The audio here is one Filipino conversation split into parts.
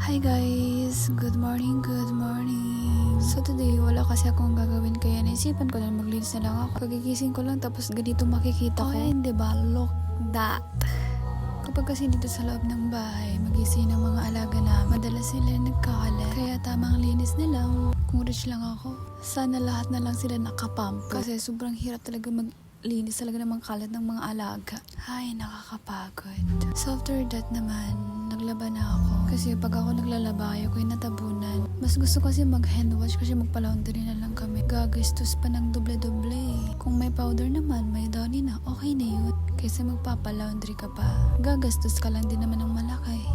Hi guys! Good morning, good morning! So today, wala kasi akong gagawin kaya naisipan ko na maglinis na lang ako. Kagigising ko lang tapos ganito makikita ko. Ayun, diba? Look that! Kapag kasi dito sa loob ng bahay, magising ng mga alaga na, madalas sila nagkakalat. Kaya tamang linis na lang. Kung rich lang ako, sana lahat na lang sila nakapamper. Kasi sobrang hirap talaga maglinis talaga ng mga kalat ng mga alaga. Ay, nakakapagod. So after that naman, naglaba na ako. Kasi pag ako naglalaba, ayoko yung natabunan. Mas gusto kasi mag-hand wash kasi magpa-laundry na lang kami. Gagastos pa ng doble-doble. Kung may powder naman, may downy na, okay na yun. Kaysa magpapa-laundry ka pa, gagastos ka lang din naman ng malaki.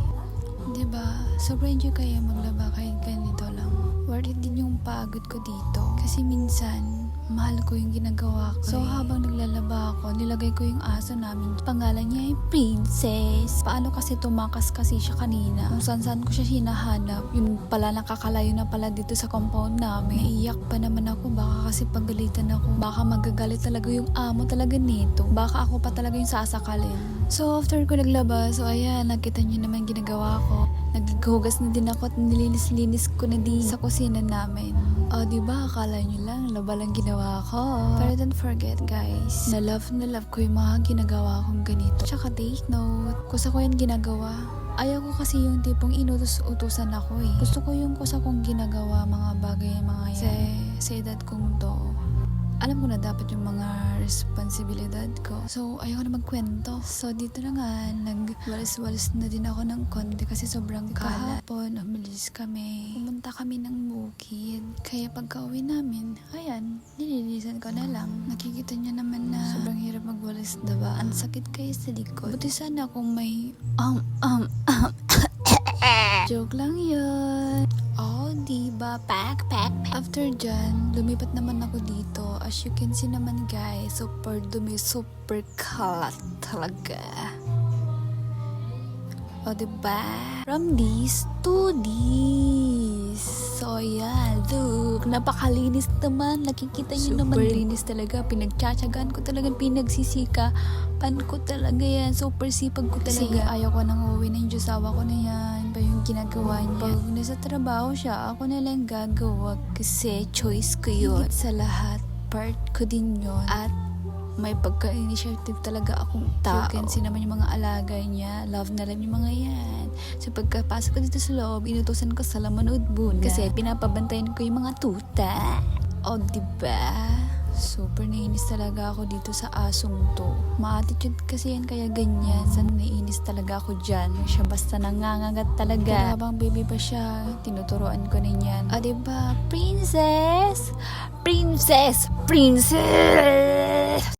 Diba? Sobrang enjoy kaya maglaba kahit ganito lang. Worth it din yung pagod ko dito. Kasi minsan, mahal ko yung ginagawa ko. So habang naglalaba ako, nilagay ko yung aso namin. Pangalan niya ay Princess. Paano kasi tumakas kasi siya kanina. Kung saan ko siya hinahanap. Yun pala nakakalayo na pala dito sa compound namin. Naiiyak pa naman ako. Baka kasi pagalitan ako. Baka magagalit talaga yung amo talaga nito. Baka ako pa talaga yung sasakalin. So after ko naglaba, so ayan, nakita niyo naman ginagawa ko. Naghugas na din ako at nilinis-linis ko na din sa kusina namin. O diba, akala nyo lang, laba lang ginawa ko. Pero don't forget guys, na love ko yung mga ginagawa kong ganito. Tsaka take note, kusa ko yan ginagawa. Ayaw ko kasi yung tipong inutos-utusan ako eh. Gusto ko yung kusa kong ginagawa, mga bagay, mga yan. Sa edad kong to, alam ko na dapat yung mga responsibilidad ko. So, ayoko na magkwento. So, dito na nga, nagwalis-walis na din ako ng konti kasi sobrang kalat. Kahapon, umalis kami. Pumunta kami ng bukid. Kaya pagka-uwi namin, ayan, nililisan ko na lang. Nakikita niya naman na sobrang hirap magwalis, diba? Ang sakit kayo sa likod. Buti sana kung may joke lang yun. Oh, diba? Pack. After dyan, lumipat naman ako dito. As you can see naman guys, super dumi, super kalat talaga. O diba? From this to this. So yan, look, napakalinis naman. Nakikita nyo naman. Super linis talaga. Pinagtsatsagaan ko talaga, pinagsisikapan ko talaga yan. Super sipag ko talaga. Kasi ayaw ko nang uuwi ng Diyosawa ko na yan. Pa yung ginagawa niya. Pag nasa trabaho siya, ako na lang gagawa. Kasi choice ko yun. Higit sa lahat, part ko din yun. At may pagka-initiative talaga akong tao. Kasi naman yung mga alaga niya, love na lang yung mga yan. So pagkapasok ko dito sa loob, inutusan ko sa manood muna. Kasi pinapabantayan ko yung mga tuta. O diba? Super naiinis talaga ako dito sa asong to. Ma-attitude kasi yan kaya ganyan. Sana naiinis talaga ako dyan. Siya basta nangangagat talaga. Pero habang baby pa siya, tinuturuan ko na yan. O diba? Princess!